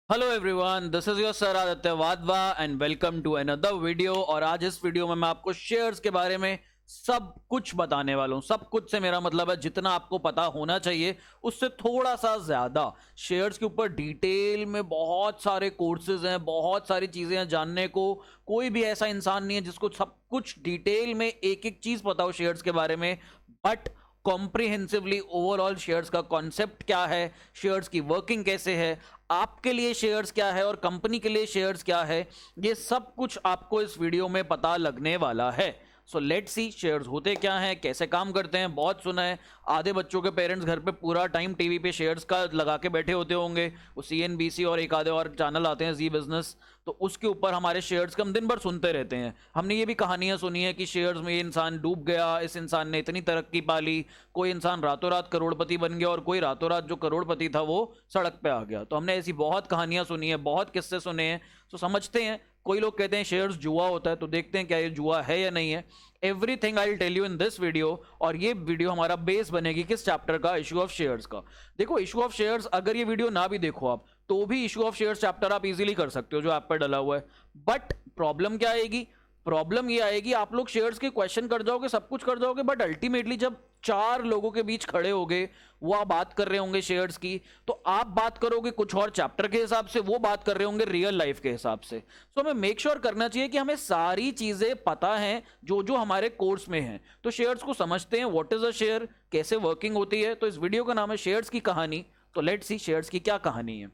Hello everyone, this is your sir Aditya Wadhwa and welcome to another video. और आज इस video में मैं आपको शेयर्स के बारे में सब कुछ बताने वाला हूं। सब कुछ से मेरा मतलब है जितना आपको पता होना चाहिए उससे थोड़ा सा ज्यादा। शेयर्स के ऊपर डिटेल में बहुत सारे कोर्सेज हैं, बहुत सारी चीजें हैं जानने को। कोई भी ऐसा इंसान नहीं है जिसको सब कुछ डिटेल में एक एक चीज पता हो शेयर्स के बारे में। बट कॉम्प्रिहेंसिवली ओवरऑल शेयर्स का कॉन्सेप्ट क्या है, शेयर्स की वर्किंग कैसे है, आपके लिए शेयर्स क्या है और कंपनी के लिए शेयर्स क्या है, ये सब कुछ आपको इस वीडियो में पता लगने वाला है। सो लेट्स सी शेयर्स होते क्या हैं, कैसे काम करते हैं। बहुत सुना है आधे बच्चों के पेरेंट्स घर पे पूरा टाइम टीवी पे शेयर्स का लगा के बैठे होते होंगे। वो CNBC और एक आधे और चैनल आते हैं जी बिजनेस, तो उसके ऊपर हमारे शेयर्स के हम दिन भर सुनते रहते हैं। हमने ये भी कहानियां सुनी है कि शेयर्स में ये इंसान डूब गया, इस इंसान ने इतनी तरक्की पा ली, कोई इंसान रातों रात करोड़पति बन गया और कोई रातों रात जो करोड़पति था वो सड़क पे आ गया। तो हमने ऐसी बहुत कहानियां सुनी है, बहुत किस्से सुने हैं। तो समझते हैं, कोई लोग कहते हैं शेयर्स जुआ होता है, तो देखते हैं क्या ये जुआ है या नहीं है। Everything I will tell you in this video. और ये वीडियो हमारा बेस बनेगी किस चैप्टर का? इशू ऑफ शेयर्स का। देखो, इशू ऑफ शेयर्स अगर ये वीडियो ना भी देखो आप तो भी इशू ऑफ शेयर्स चैप्टर आप इजीली कर सकते हो जो ऐप पर डला हुआ है। बट प्रॉब्लम क्या आएगी? प्रॉब्लम ये आएगी आप लोग शेयर्स के क्वेश्चन कर जाओगे, सब कुछ कर जाओगे, बट अल्टीमेटली जब चार लोगों के बीच खड़े होगे, वो आप बात कर रहे होंगे शेयर्स की, तो आप बात करोगे कुछ और चैप्टर के हिसाब से, वो बात कर रहे होंगे रियल लाइफ के हिसाब से। सो हमें मेक श्योर करना चाहिए कि हमें सारी चीजें पता हैं जो जो हमारे कोर्स में हैं। तो शेयर्स को समझते हैं, व्हाट इज अ शेयर, कैसे वर्किंग होती है। तो इस वीडियो का नाम है शेयर्स की कहानी। तो लेट्स सी शेयर्स की क्या कहानी है,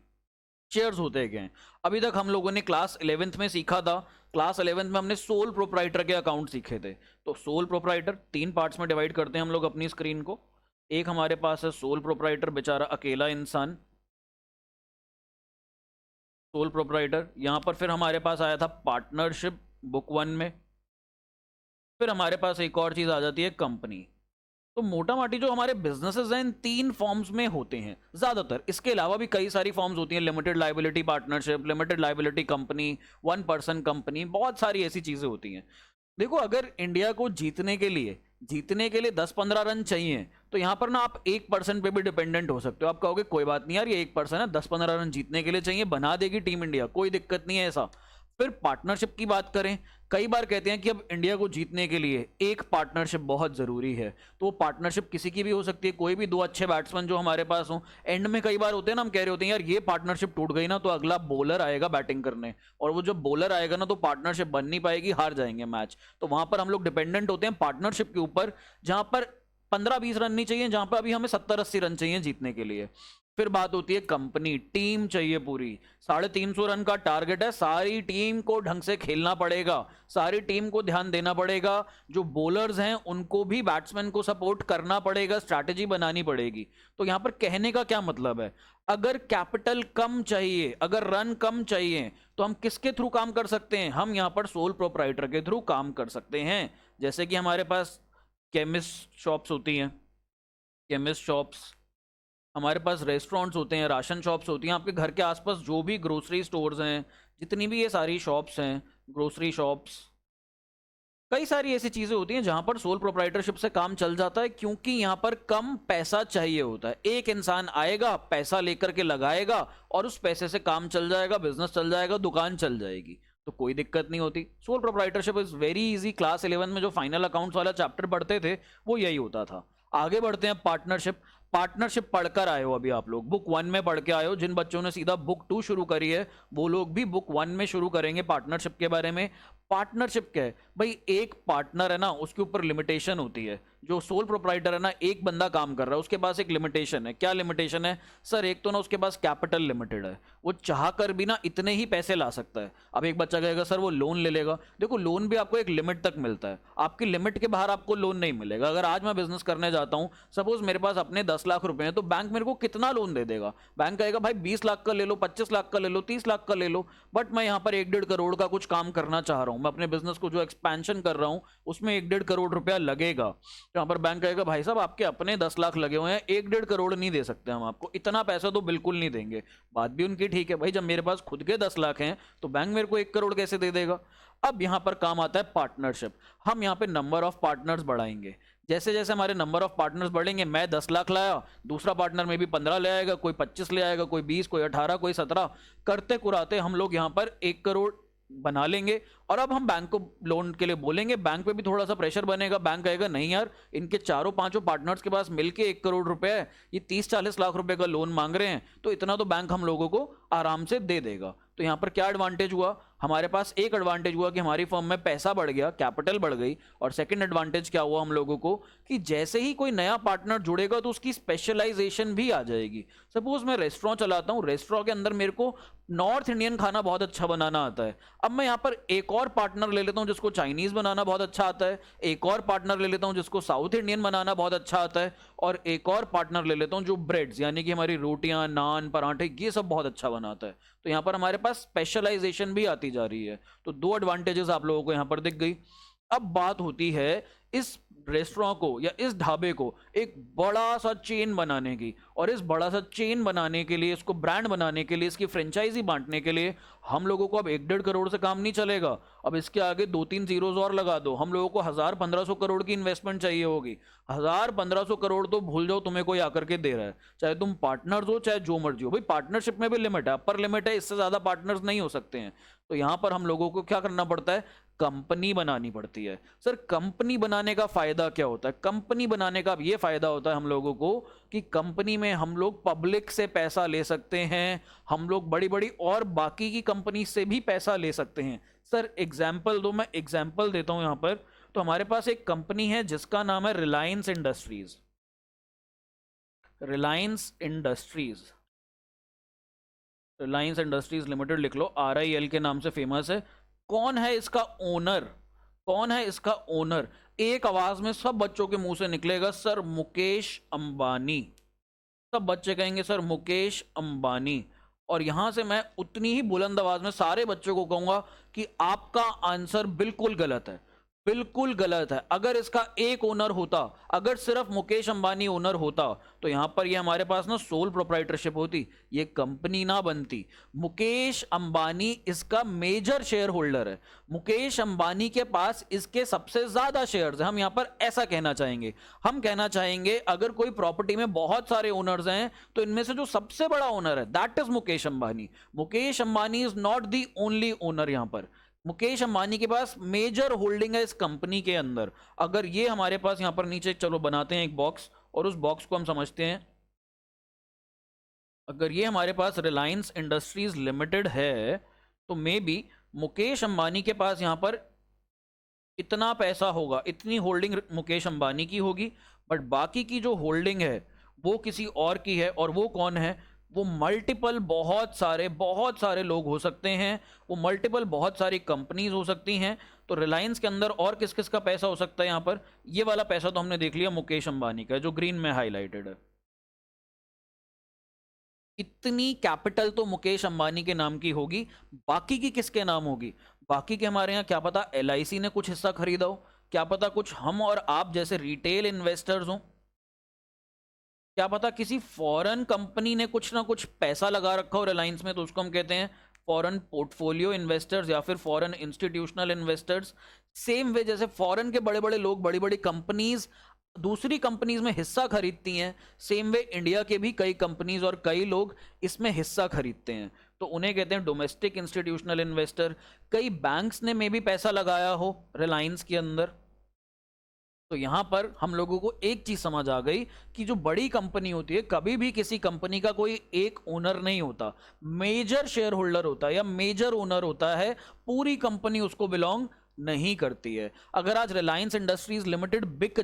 शेयर्स होते क्या हैं। अभी तक हम लोगों ने क्लास 11th में सीखा था। क्लास 11th में हमने सोल प्रोप्राइटर के अकाउंट सीखे थे। तो सोल प्रोप्राइटर तीन पार्ट्स में डिवाइड करते हैं हम लोग अपनी स्क्रीन को। एक हमारे पास है सोल प्रोप्राइटर, बेचारा अकेला इंसान, सोल प्रोप्राइटर। यहां पर फिर हमारे पास आया था पार्टनरशिप बुक 1 में। फिर हमारे पास एक और चीज आ जाती है कंपनी। तो मोटा माटी जो हमारे बिजनेसेस हैं इन तीन फॉर्म्स में होते हैं ज्यादातर। इसके अलावा भी कई सारी फॉर्म्स होती हैं, limited liability partnership, limited liability company, one person company, बहुत सारी ऐसी चीजें होती हैं। देखो, अगर इंडिया को जीतने के लिए 10-15 रन चाहिए, तो यहां पर ना आप 1% पे भी डिपेंडेंट हो सकते हो। आप कहोगे कोई बात नहीं यार, ये 1% है, 10-15 रन जीतने के लिए चाहिए, बना देगी टीम इंडिया, कोई दिक्कत नहीं है ऐसा। फिर पार्टनरशिप की बात करें, कई बार कहते हैं कि अब इंडिया को जीतने के लिए एक पार्टनरशिप बहुत जरूरी है। तो वो पार्टनरशिप किसी की भी हो सकती है, कोई भी दो अच्छे बैट्समैन जो हमारे पास हो। एंड में कई बार होते हैं ना, हम कह रहे होते हैं यार ये पार्टनरशिप टूट गई ना तो अगला बॉलर आएगा बैटिंग करने, और वो जब बॉलर आएगा ना तो पार्टनरशिप बन नहीं पाएगी, हार जाएंगे मैच। तो वहां पर हम लोग डिपेंडेंट होते हैं पार्टनरशिप के ऊपर, जहां पर 15-20 रन नहीं चाहिए, जहां पर अभी हमें 70-80 रन चाहिए जीतने के लिए। फिर बात होती है कंपनी, टीम चाहिए पूरी। 350 रन का टारगेट है, सारी टीम को ढंग से खेलना पड़ेगा, सारी टीम को ध्यान देना पड़ेगा। जो बॉलर्स हैं उनको भी बैट्समैन को सपोर्ट करना पड़ेगा, स्ट्रैटेजी बनानी पड़ेगी। तो यहां पर कहने का क्या मतलब है, अगर कैपिटल कम चाहिए, अगर रन कम चाहिए, तो हम किसके थ्रू काम कर सकते हैं? हम यहां पर सोल प्रोप्राइटर के थ्रू काम कर सकते हैं। जैसे कि हमारे पास केमिस्ट शॉप्स होती हैं, केमिस्ट शॉप्स, हमारे पास रेस्टोरेंट्स होते हैं, राशन शॉप्स होती हैं। आपके घर के आसपास जो भी ग्रोसरी स्टोर्स हैं, जितनी भी ये सारी शॉप्स हैं, ग्रोसरी शॉप्स, कई सारी ऐसी चीज़ें होती हैं जहां पर सोल प्रोप्राइटरशिप से काम चल जाता है, क्योंकि यहां पर कम पैसा चाहिए होता है। एक इंसान आएगा, पैसा लेकर के लगाएगा और उस पैसे से काम चल जाएगा, बिजनेस चल जाएगा, दुकान चल जाएगी, तो कोई दिक्कत नहीं होती। Sole proprietorship is very easy. Class 11 में जो फाइनल अकाउंट्स वाला चैप्टर पढ़ते थे वो यही होता था। आगे बढ़ते हैं पार्टनरशिप। पार्टनरशिप पढ़कर आए हो अभी आप लोग, बुक 1 में पढ़ के आए हो। जिन बच्चों ने सीधा बुक 2 शुरू करी है वो लोग भी बुक 1 में शुरू करेंगे पार्टनरशिप के बारे में। पार्टनरशिप क्या है भाई? एक पार्टनर है ना, उसके ऊपर लिमिटेशन होती है। जो सोल प्रोप्राइटर है ना, एक बंदा काम कर रहा है, उसके पास एक लिमिटेशन है। क्या लिमिटेशन है सर? एक तो ना उसके पास कैपिटल लिमिटेड है, वो चाह कर भी ना इतने ही पैसे ला सकता है। अब एक बच्चा कहेगा सर वो लोन ले लेगा। देखो, लोन भी आपको एक लिमिट तक मिलता है, आपकी लिमिट के बाहर आपको लोन नहीं मिलेगा। अगर आज मैं बिजनेस करने जाता हूं, सपोज मेरे पास अपने 10 लाख रुपए हैं, तो बैंक मेरे को कितना लोन दे देगा? बैंक कहेगा भाई 20 लाख का ले लो, 25 लाख का ले लो, 30 लाख का ले लो। बट मैं यहां पर 1-1.5 करोड़ का कुछ काम करना चाह रहा हूं, हूँ, मैं अपने बिजनेस को जो एक्सपेंशन कर रहा हूँ उसमें 1-1.5 करोड़ रुपया लगेगा, तो यहाँ पर बैंक कहेगा भाई साहब आपके अपने 10 लाख लगे हुए हैं, 1-1.5 करोड़ नहीं दे सकते हम आपको, इतना पैसा तो बिल्कुल नहीं देंगे। बात भी उनकी ठीक है भाई, जब मेरे पास खुद के 10 लाख हैं तो बैंक मेरे को 1 करोड़ कैसे दे देगा। अब यहाँ पर काम आता है पार्टनरशिप। हम यहाँ पे नंबर ऑफ पार्टनर्स बढ़ाएंगे, जैसे जैसे हमारे नंबर ऑफ पार्टनर्स बढ़ेंगे, मैं 10 लाख लाया, दूसरा पार्टनर में भी 15 ले आएगा, कोई 25 ले आएगा, कोई 20, कोई 18, कोई 17, करते कुराते हम लोग यहाँ पर 1 करोड़ बना लेंगे। और अब हम बैंक को लोन के लिए बोलेंगे, बैंक पे भी थोड़ा सा प्रेशर बनेगा, बैंक कहेगा नहीं यार इनके चारों पांचों पार्टनर्स के पास मिलके 1 करोड़ रुपए है, ये 30-40 लाख रुपए का लोन मांग रहे हैं, तो इतना तो बैंक हम लोगों को आराम से दे देगा। तो यहाँ पर क्या एडवांटेज हुआ, हमारे पास एक एडवांटेज हुआ कि हमारी फर्म में पैसा बढ़ गया, कैपिटल बढ़ गई, और सेकंड एडवांटेज क्या हुआ हम लोगों को कि जैसे ही कोई नया पार्टनर जुड़ेगा तो उसकी स्पेशलाइजेशन भी आ जाएगी। सपोज मैं रेस्टोरेंट चलाता हूँ, रेस्टोरेंट के अंदर मेरे को नॉर्थ इंडियन खाना बहुत अच्छा बनाना आता है, अब मैं यहाँ पर एक और पार्टनर ले लेता हूँ जिसको चाइनीज बनाना बहुत अच्छा आता है, एक और पार्टनर ले लेता हूँ जिसको साउथ इंडियन बनाना बहुत अच्छा आता है, और एक और पार्टनर ले लेता हूँ जो ब्रेड्स यानी कि हमारी रोटियां, नान, पराठे ये सब बहुत अच्छा बनाता है। तो यहाँ पर हमारे पास स्पेशलाइजेशन भी आती जा रही है। तो 2 एडवांटेजेस आप लोगों को यहाँ पर दिख गई। अब बात होती है इस रेस्टोरेंट को या इस ढाबे को एक बड़ा सा चेन बनाने की, और इस बड़ा सा चेन बनाने के लिए, इसको ब्रांड बनाने के लिए, इसकी फ्रेंचाइजी बांटने के लिए हम लोगों को अब 1-1.5 करोड़ से काम नहीं चलेगा। अब इसके आगे 2-3 जीरोज और लगा दो, हम लोगों को 1000-1500 करोड़ की इन्वेस्टमेंट चाहिए होगी। 1000-1500 करोड़ तो भूल जाओ तुम्हें कोई आकर के दे रहा है, चाहे तुम पार्टनर्स हो चाहे जो मर्जी हो। भाई पार्टनरशिप में भी लिमिट है, अपर लिमिट है, इससे ज्यादा पार्टनर्स नहीं हो सकते हैं। तो यहां पर हम लोगों को क्या करना पड़ता है, कंपनी बनानी पड़ती है। सर कंपनी बनाने का फायदा क्या होता है, कंपनी बनाने का ये फायदा होता है हम लोगों को कि कंपनी में हम लोग पब्लिक से पैसा ले सकते हैं, हम लोग बड़ी बड़ी और बाकी की कंपनी से भी पैसा ले सकते हैं। सर एग्जाम्पल दो, मैं एग्जाम्पल देता हूं यहां पर। तो हमारे पास एक कंपनी है जिसका नाम है Reliance industries. Reliance industries, Reliance industries limited लिख लो, RIL के नाम से फेमस है। कौन है इसका ओनर, कौन है इसका ओनर? एक आवाज में सब बच्चों के मुंह से निकलेगा सर मुकेश अंबानी। सब बच्चे कहेंगे सर मुकेश अंबानी। और यहां से मैं उतनी ही बुलंद आवाज में सारे बच्चों को कहूंगा कि आपका आंसर बिल्कुल गलत है, बिल्कुल गलत है। अगर इसका एक ओनर होता, अगर सिर्फ मुकेश अंबानी ओनर होता, तो यहां पर ये हमारे पास ना सोल प्रोप्राइटरशिप होती, ये कंपनी ना बनती। मुकेश अंबानी इसका मेजर शेयर होल्डर है, मुकेश अंबानी के पास इसके सबसे ज्यादा शेयर्स हैं। हम यहां पर ऐसा कहना चाहेंगे, हम कहना चाहेंगे अगर कोई प्रॉपर्टी में बहुत सारे ओनर्स हैं तो इनमें से जो सबसे बड़ा ओनर है that is Mukesh Ambani. Mukesh Ambani is not the only owner. यहां पर मुकेश अंबानी के पास मेजर होल्डिंग है इस कंपनी के अंदर। अगर ये हमारे पास यहां पर नीचे, चलो बनाते हैं एक बॉक्स और उस बॉक्स को हम समझते हैं। अगर ये हमारे पास रिलायंस इंडस्ट्रीज लिमिटेड है तो मे बी मुकेश अंबानी के पास यहां पर इतना पैसा होगा, इतनी होल्डिंग मुकेश अंबानी की होगी, बट बाकी की जो होल्डिंग है वो किसी और की है। और वो कौन है? वो मल्टीपल बहुत सारे लोग हो सकते हैं, वो मल्टीपल बहुत सारी कंपनीज हो सकती हैं। तो रिलायंस के अंदर और किस किस का पैसा हो सकता है? यहां पर ये वाला पैसा तो हमने देख लिया मुकेश अंबानी का, जो ग्रीन में हाईलाइटेड है। इतनी कैपिटल तो मुकेश अंबानी के नाम की होगी, बाकी की किसके नाम होगी? बाकी के हमारे यहाँ क्या पता LIC ने कुछ हिस्सा खरीदा हो, क्या पता कुछ हम और आप जैसे रिटेल इन्वेस्टर्स हो, क्या पता किसी फॉरेन कंपनी ने कुछ ना कुछ पैसा लगा रखा हो रिलायंस में, तो उसको हम कहते हैं फॉरेन पोर्टफोलियो इन्वेस्टर्स या फिर foreign institutional investors. Same way जैसे फॉरेन के बड़े बड़े लोग बड़ी बड़ी कंपनीज दूसरी कंपनीज में हिस्सा खरीदती हैं, सेम वे इंडिया के भी कई कंपनीज और कई लोग इसमें हिस्सा खरीदते हैं, तो उन्हें कहते हैं डोमेस्टिक इंस्टीट्यूशनल इन्वेस्टर। कई बैंक्स ने में भी पैसा लगाया हो रिलायंस के अंदर। तो यहां पर हम लोगों को एक चीज समझ आ गई कि जो बड़ी कंपनी होती है, कभी भी किसी कंपनी का कोई एक ओनर नहीं होता, मेजर शेयर होल्डर होता है या मेजर ओनर होता है, पूरी कंपनी उसको बिलोंग नहीं करती है। अगर आज रिलायंस इंडस्ट्रीज लिमिटेड बिक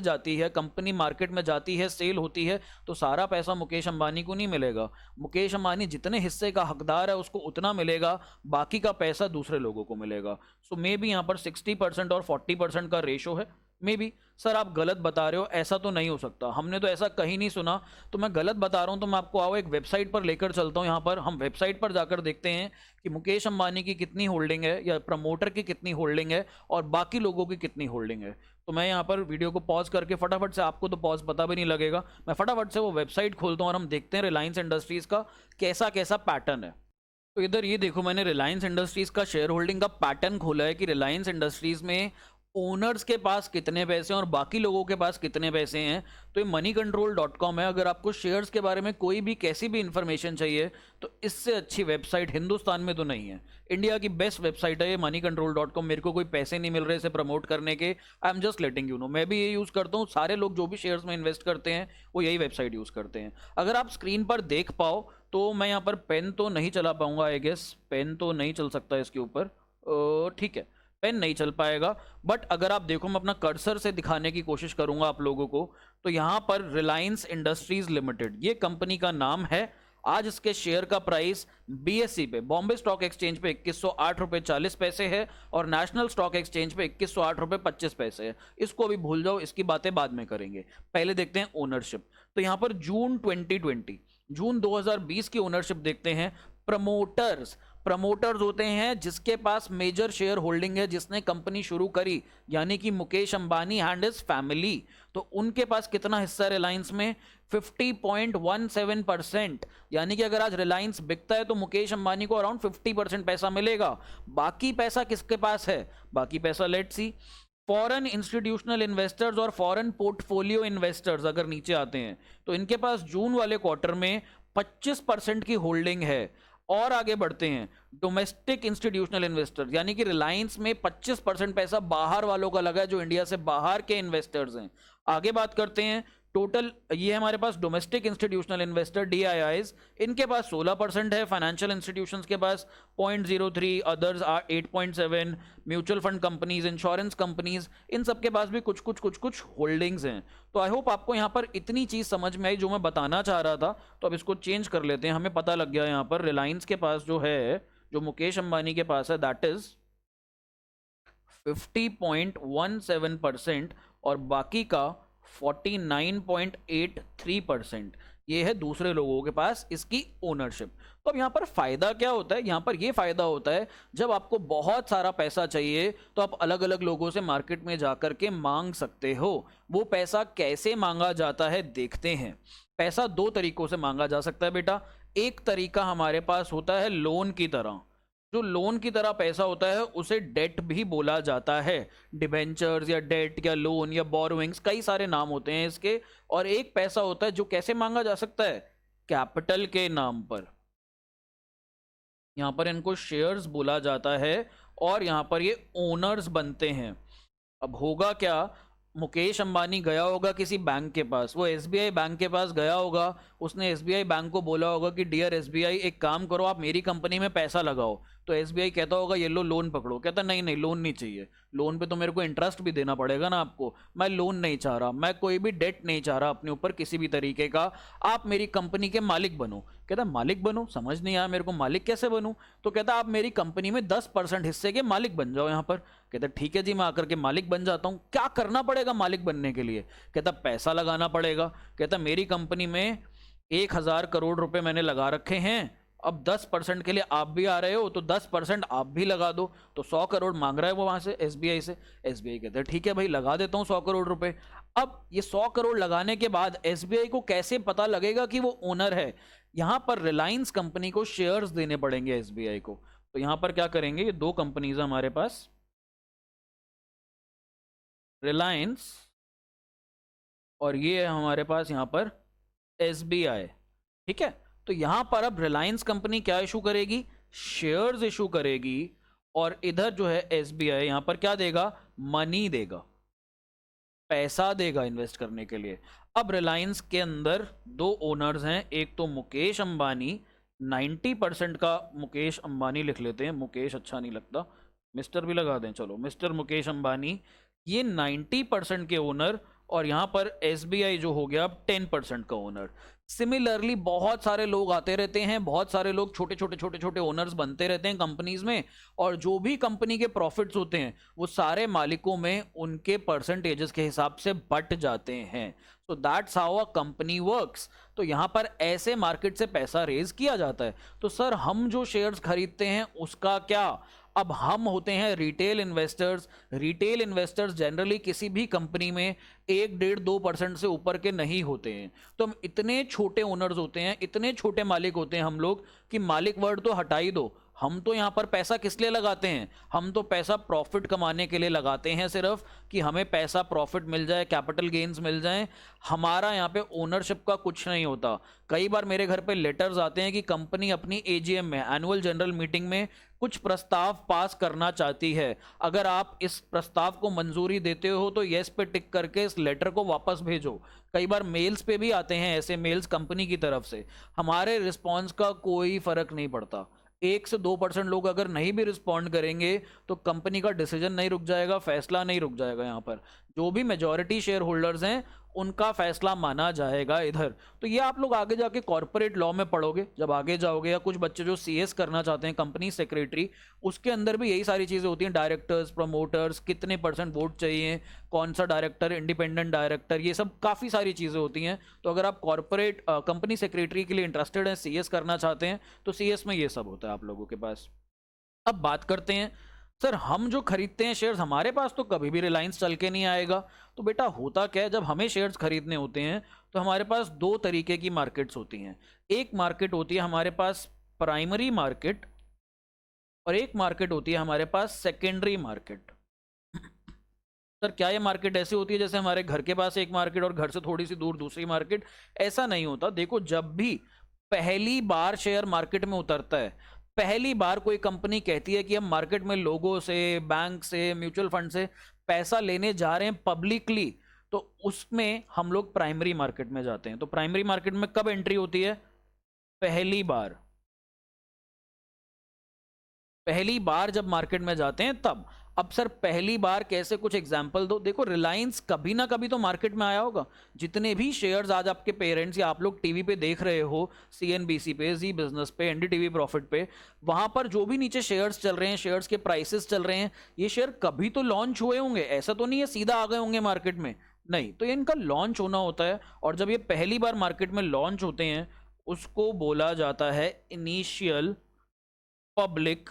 जाती है, कंपनी मार्केट में जाती है, सेल होती है, तो सारा पैसा मुकेश अंबानी को नहीं मिलेगा। मुकेश अंबानी जितने हिस्से का हकदार है उसको उतना मिलेगा, बाकी का पैसा दूसरे लोगों को मिलेगा। सो मे बी यहाँ पर 60% और 40% का रेशो है, मे बी सर आप गलत बता रहे हो, ऐसा तो नहीं हो सकता, हमने तो ऐसा कहीं नहीं सुना, तो मैं गलत बता रहा हूँ तो मैं आपको आओ एक वेबसाइट पर लेकर चलता हूँ। यहाँ पर हम वेबसाइट पर जाकर देखते हैं कि मुकेश अंबानी की कितनी होल्डिंग है या प्रमोटर की कितनी होल्डिंग है और बाकी लोगों की कितनी होल्डिंग है। तो मैं यहाँ पर वीडियो को पॉज करके फटाफट से, आपको तो पॉज पता भी नहीं लगेगा, मैं फटाफट से वो वेबसाइट खोलता हूँ और हम देखते हैं रिलायंस इंडस्ट्रीज़ का कैसा कैसा पैटर्न है। तो इधर ये देखो, मैंने रिलायंस इंडस्ट्रीज का शेयर होल्डिंग का पैटर्न खोला है कि रिलायंस इंडस्ट्रीज में ओनर्स के पास कितने पैसे हैं और बाकी लोगों के पास कितने पैसे हैं। तो ये moneycontrol.com है। अगर आपको शेयर्स के बारे में कोई भी कैसी भी इंफॉर्मेशन चाहिए तो इससे अच्छी वेबसाइट हिंदुस्तान में तो नहीं है। इंडिया की बेस्ट वेबसाइट है ये moneycontrol.com। मेरे को कोई पैसे नहीं मिल रहे इसे प्रमोट करने के, I am just letting you know. मैं भी ये यूज़ करता हूँ, सारे लोग जो भी शेयर्स में इन्वेस्ट करते हैं वो यही वेबसाइट यूज़ करते हैं। अगर आप स्क्रीन पर देख पाओ तो मैं यहाँ पर पेन तो नहीं चला पाऊंगा, आई गेस पेन तो नहीं चल सकता इसके ऊपर, ठीक है पेन नहीं चल पाएगा। बट अगर आप देखो, मैं अपना कर्सर से दिखाने की कोशिश करूंगा आप लोगों को, तो यहाँ पर रिलायंस इंडस्ट्रीज लिमिटेड ये कंपनी का नाम है। आज इसके शेयर का प्राइस बीएसई पे, बॉम्बे स्टॉक एक्सचेंज पे 2108 रुपये 40 पैसे है और नेशनल स्टॉक एक्सचेंज पे 2108 रुपये 25 पैसे है। इसको अभी भूल जाओ, इसकी बातें बाद में करेंगे, पहले देखते हैं ओनरशिप। तो यहाँ पर जून 2020 की ओनरशिप देखते हैं। प्रमोटर्स होते हैं जिसके पास मेजर शेयर होल्डिंग है, जिसने कंपनी शुरू करी, यानी कि Mukesh Ambani and his family. तो उनके पास कितना हिस्सा है रिलायंस में? 50.17%। यानी कि अगर आज रिलायंस बिकता है तो मुकेश अंबानी को अराउंड 50% पैसा मिलेगा। बाकी पैसा किसके पास है? बाकी पैसा let's see, foreign institutional investors और फॉरेन पोर्टफोलियो इन्वेस्टर्स अगर नीचे आते हैं तो इनके पास जून वाले क्वार्टर में 25% की होल्डिंग है। और आगे बढ़ते हैं, डोमेस्टिक इंस्टीट्यूशनल इन्वेस्टर्स, यानी कि रिलायंस में 25% पैसा बाहर वालों का लगा है, जो इंडिया से बाहर के इन्वेस्टर्स हैं। आगे बात करते हैं टोटल, ये हमारे पास डोमेस्टिक इंस्टीट्यूशनल इन्वेस्टर डीआईआईज, इनके पास 16% है। फाइनेंशियल इंस्टीट्यूशंस के पास 0.03, others 8.7, mutual fund companies, insurance companies, इन सब के पास भी कुछ होल्डिंग्स हैं। तो आई होप आपको यहाँ पर इतनी चीज समझ में आई जो मैं बताना चाह रहा था। तो अब इसको चेंज कर लेते हैं। हमें पता लग गया यहाँ पर रिलायंस के पास जो है, जो मुकेश अंबानी के पास है, दैट इज 50.17% और बाकी का 49.83% ये है दूसरे लोगों के पास इसकी ओनरशिप। तो अब यहाँ पर फायदा क्या होता है? यहाँ पर ये फायदा होता है जब आपको बहुत सारा पैसा चाहिए तो आप अलग अलग लोगों से मार्केट में जाकर के मांग सकते हो। वो पैसा कैसे मांगा जाता है देखते हैं। पैसा दो तरीकों से मांगा जा सकता है बेटा। एक तरीका हमारे पास होता है लोन की तरह। जो लोन की तरह पैसा होता है उसे डेट भी बोला जाता है। डिबेंचर्स या डेट या लोन या बोरोइंग्स, कई सारे नाम होते हैं इसके। और एक पैसा होता है जो कैसे मांगा जा सकता है? कैपिटल के नाम पर। यहां पर इनको शेयर्स बोला जाता है और यहां पर ये ओनर्स बनते हैं। अब होगा क्या, मुकेश अंबानी गया होगा किसी बैंक के पास, वो एसबीआई बैंक के पास गया होगा, उसने एसबीआई बैंक को बोला होगा कि डियर एसबीआई एक काम करो, आप मेरी कंपनी में पैसा लगाओ। तो एसबीआई कहता होगा ये लो लोन पकड़ो। कहता नहीं नहीं लोन नहीं चाहिए, लोन पे तो मेरे को इंटरेस्ट भी देना पड़ेगा ना आपको, मैं लोन नहीं चाह रहा, मैं कोई भी डेट नहीं चाह रहा अपने ऊपर किसी भी तरीके का, आप मेरी कंपनी के मालिक बनो। कहता मालिक बनो, समझ नहीं आया मेरे को, मालिक कैसे बनूं? तो कहता आप मेरी कंपनी में 10% हिस्से के मालिक बन जाओ यहाँ पर। कहता ठीक है जी, मैं आकर के मालिक बन जाता हूँ। क्या करना पड़ेगा मालिक बनने के लिए? कहता पैसा लगाना पड़ेगा। कहता मेरी कंपनी में 1000 करोड़ रुपए मैंने लगा रखे हैं, अब 10% के लिए आप भी आ रहे हो तो 10% आप भी लगा दो। तो 100 करोड़ मांग रहा है वो वहां से एसबीआई से। एसबीआई कहते हैं ठीक है भाई लगा देता हूँ 100 करोड़ रुपए। अब ये 100 करोड़ लगाने के बाद एसबीआई को कैसे पता लगेगा कि वो ओनर है? यहां पर रिलायंस कंपनी को शेयर्स देने पड़ेंगे एसबीआई को। तो यहां पर क्या करेंगे, ये दो कंपनीज हमारे पास, रिलायंस और ये है हमारे पास यहां पर एसबीआई। ठीक है, तो यहां पर अब रिलायंस कंपनी क्या इशू करेगी? शेयर्स इशू करेगी। और इधर जो है एसबीआई यहां पर क्या देगा? मनी देगा, पैसा देगा इन्वेस्ट करने के लिए। अब रिलायंस के अंदर दो ओनर्स हैं, एक तो मुकेश अंबानी, 90% का मुकेश अंबानी लिख लेते हैं, मुकेश अच्छा नहीं लगता, मिस्टर भी लगा दें, चलो मिस्टर मुकेश अंबानी, ये 90% के ओनर। और यहां पर एसबीआई जो हो गया अब 10% का ओनर। सिमिलरली बहुत सारे लोग आते रहते हैं, बहुत सारे लोग छोटे छोटे छोटे छोटे ओनर्स बनते रहते हैं कंपनीज में, और जो भी कंपनी के प्रॉफिट्स होते हैं वो सारे मालिकों में उनके परसेंटेजेस के हिसाब से बट जाते हैं। So that's how a company works. तो यहाँ पर ऐसे मार्केट से पैसा रेज किया जाता है। तो सर हम जो शेयर्स खरीदते हैं उसका क्या? अब हम होते हैं retail investors. Retail investors generally किसी भी कंपनी में 1-1.5-2% से ऊपर के नहीं होते हैं। तो हम इतने छोटे ओनर्स होते हैं, इतने छोटे मालिक होते हैं हम लोग कि मालिक वर्ड तो हटा ही दो। हम तो यहाँ पर पैसा किस लिए लगाते हैं? हम तो पैसा प्रॉफिट कमाने के लिए लगाते हैं, सिर्फ कि हमें पैसा प्रॉफिट मिल जाए, कैपिटल गेन्स मिल जाए। हमारा यहाँ पे ओनरशिप का कुछ नहीं होता। कई बार मेरे घर पे लेटर्स आते हैं कि कंपनी अपनी एजीएम में, एनुअल जनरल मीटिंग में कुछ प्रस्ताव पास करना चाहती है, अगर आप इस प्रस्ताव को मंजूरी देते हो तो येस पे टिक करके इस लेटर को वापस भेजो। कई बार मेल्स पे भी आते हैं ऐसे मेल्स कंपनी की तरफ से। हमारे रिस्पॉन्स का कोई फर्क नहीं पड़ता। 1 से 2% लोग अगर नहीं भी रिस्पॉन्ड करेंगे तो कंपनी का डिसीजन नहीं रुक जाएगा, फैसला नहीं रुक जाएगा। यहाँ पर जो भी मेजॉरिटी शेयर होल्डर्स हैं उनका फैसला माना जाएगा इधर। तो ये आप लोग आगे जाके कॉर्पोरेट लॉ में पढ़ोगे जब आगे जाओगे, या कुछ बच्चे जो सीएस करना चाहते हैं, कंपनी सेक्रेटरी, उसके अंदर भी यही सारी चीज़ें होती हैं। डायरेक्टर्स, प्रमोटर्स, कितने % वोट चाहिए, कौन सा डायरेक्टर, इंडिपेंडेंट डायरेक्टर, ये सब काफ़ी सारी चीज़ें होती हैं। तो अगर आप कॉर्पोरेट कंपनी सेक्रेटरी के लिए इंटरेस्टेड हैं, सीएस करना चाहते हैं, तो सीएस में ये सब होता है आप लोगों के पास। अब बात करते हैं सर हम जो खरीदते हैं शेयर्स, हमारे पास तो कभी भी रिलायंस चल के नहीं आएगा। तो बेटा होता क्या है, जब हमें शेयर्स खरीदने होते हैं तो हमारे पास 2 तरीके की मार्केट्स होती हैं। एक मार्केट होती है हमारे पास प्राइमरी मार्केट, और एक मार्केट होती है हमारे पास सेकेंडरी मार्केट। सर क्या ये मार्केट ऐसी होती है जैसे हमारे घर के पास एक मार्केट और घर से थोड़ी सी दूर दूसरी मार्केट? ऐसा नहीं होता। देखो, जब भी पहली बार शेयर मार्केट में उतरता है, पहली बार कोई कंपनी कहती है कि हम मार्केट में लोगों से, बैंक से, म्यूचुअल फंड से पैसा लेने जा रहे हैं पब्लिकली, तो उसमें हम लोग प्राइमरी मार्केट में जाते हैं। तो प्राइमरी मार्केट में कब एंट्री होती है? पहली बार। पहली बार जब मार्केट में जाते हैं तब। अब सर पहली बार कैसे, कुछ एग्जांपल दो। देखो, रिलायंस कभी ना कभी तो मार्केट में आया होगा। जितने भी शेयर्स आज आपके पेरेंट्स या आप लोग टीवी पे देख रहे हो, सीएनबीसी पे, जी बिजनेस पे, एनडीटीवी प्रॉफिट पे, वहां पर जो भी नीचे शेयर्स चल रहे हैं, शेयर्स के प्राइसेस चल रहे हैं, ये शेयर कभी तो लॉन्च हुए होंगे। ऐसा तो नहीं है सीधा आ गए होंगे मार्केट में, नहीं। तो इनका लॉन्च होना होता है, और जब ये पहली बार मार्केट में लॉन्च होते हैं उसको बोला जाता है इनिशियल पब्लिक।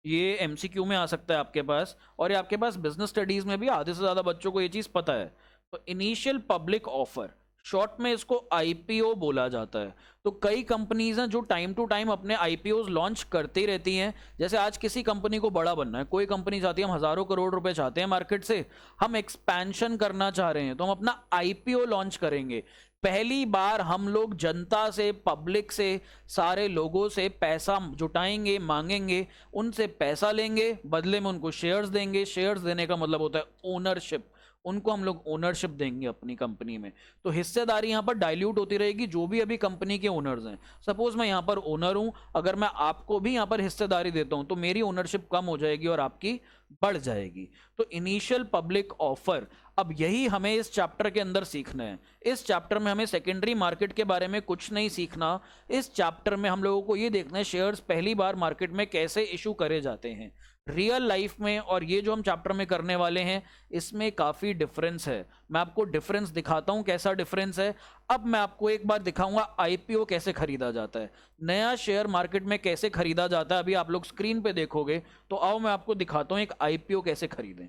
ये एमसीक्यू में आ सकता है आपके पास, और ये आपके पास बिजनेस स्टडीज में भी आधे से ज्यादा बच्चों को ये चीज पता है। तो इनिशियल पब्लिक ऑफर, शॉर्ट में इसको आईपीओ बोला जाता है। तो कई कंपनीज हैं जो टाइम टू टाइम अपने आईपीओ लॉन्च करती रहती हैं। जैसे आज किसी कंपनी को बड़ा बनना है, कोई कंपनी चाहती है हम हजारों करोड़ रुपए चाहते हैं मार्केट से, हम एक्सपेंशन करना चाह रहे हैं, तो हम अपना आईपीओ लॉन्च करेंगे। पहली बार हम लोग जनता से, पब्लिक से, सारे लोगों से पैसा जुटाएंगे, मांगेंगे, उनसे पैसा लेंगे, बदले में उनको शेयर्स देंगे। शेयर्स देने का मतलब होता है ओनरशिप। उनको हम लोग ओनरशिप देंगे अपनी कंपनी में। तो हिस्सेदारी यहाँ पर डाइल्यूट होती रहेगी जो भी अभी कंपनी के ओनर्स हैं। सपोज मैं यहाँ पर ओनर हूँ, अगर मैं आपको भी यहाँ पर हिस्सेदारी देता हूँ तो मेरी ओनरशिप कम हो जाएगी और आपकी बढ़ जाएगी। तो इनिशियल पब्लिक ऑफर, अब यही हमें इस चैप्टर के अंदर सीखना है। इस चैप्टर में हमें सेकेंडरी मार्केट के बारे में कुछ नहीं सीखना। इस चैप्टर में हम लोगों को ये देखना है शेयर्स पहली बार मार्केट में कैसे इशू करे जाते हैं रियल लाइफ में, और ये जो हम चैप्टर में करने वाले हैं इसमें काफ़ी डिफरेंस है। मैं आपको डिफरेंस दिखाता हूँ कैसा डिफरेंस है। अब मैं आपको एक बार दिखाऊंगा आईपीओ कैसे खरीदा जाता है, नया शेयर मार्केट में कैसे खरीदा जाता है। अभी आप लोग स्क्रीन पे देखोगे, तो आओ मैं आपको दिखाता हूँ एक आईपीओ कैसे खरीदें।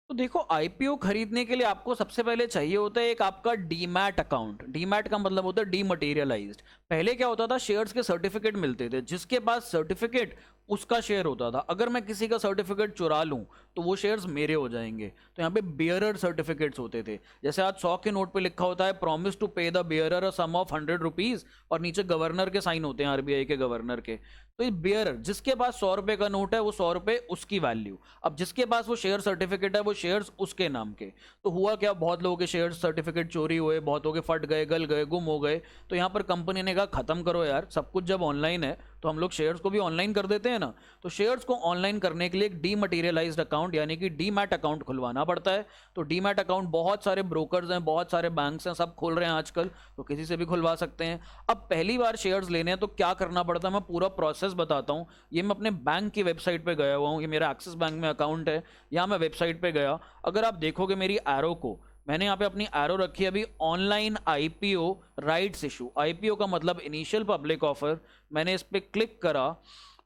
तो देखो, आईपीओ खरीदने के लिए आपको सबसे पहले चाहिए होता है एक आपका डीमैट अकाउंट। डीमैट का मतलब होता है डीमटेरियलाइज्ड। पहले क्या होता था, शेयर्स के सर्टिफिकेट मिलते थे, जिसके पास सर्टिफिकेट उसका शेयर होता था। अगर मैं किसी का सर्टिफिकेट चुरा लूं तो वो शेयर्स मेरे हो जाएंगे। तो यहाँ पे बेयरर सर्टिफिकेट्स होते थे। जैसे आज 100 के नोट पे लिखा होता है promise to pay the bearer a sum of 100 rupees, और नीचे गवर्नर के साइन होते हैं, आरबीआई के गवर्नर के। तो ये बेयरर, जिसके पास 100 रुपए का नोट है वो 100 रुपए उसकी वैल्यू। अब जिसके पास वो शेयर सर्टिफिकेट है वो शेयर्स उसके नाम के। तो हुआ क्या, बहुत लोगों के शेयर सर्टिफिकेट चोरी हुए, बहुतों के फट गए, गल गए, गुम हो गए। तो यहाँ पर कंपनी ने कहा खत्म करो यार, सब कुछ जब ऑनलाइन है तो हम लोग शेयर्स को भी ऑनलाइन कर देते हैं ना। तो शेयर्स को ऑनलाइन करने के लिए एक डीमटेरियलाइज्ड अकाउंट यानी कि डीमैट अकाउंट खुलवाना पड़ता है। तो डीमैट अकाउंट बहुत सारे ब्रोकर्स हैं, बहुत सारे बैंक्स हैं, सब खोल रहे हैं आजकल, तो किसी से भी खुलवा सकते हैं। अब पहली बार शेयर्स लेने हैं तो क्या करना पड़ता है, मैं पूरा प्रोसेस बताता हूँ। ये मैं अपने बैंक की वेबसाइट पे गया हुआ हूँ, ये मेरा एक्सिस बैंक में अकाउंट है, यहाँ मैं वेबसाइट पे गया। अगर आप देखोगे मेरी एरो को, मैंने यहाँ पे अपनी एरो रखी है अभी online IPO rights issue. IPO का मतलब इनिशियल पब्लिक ऑफर। मैंने इस पर क्लिक करा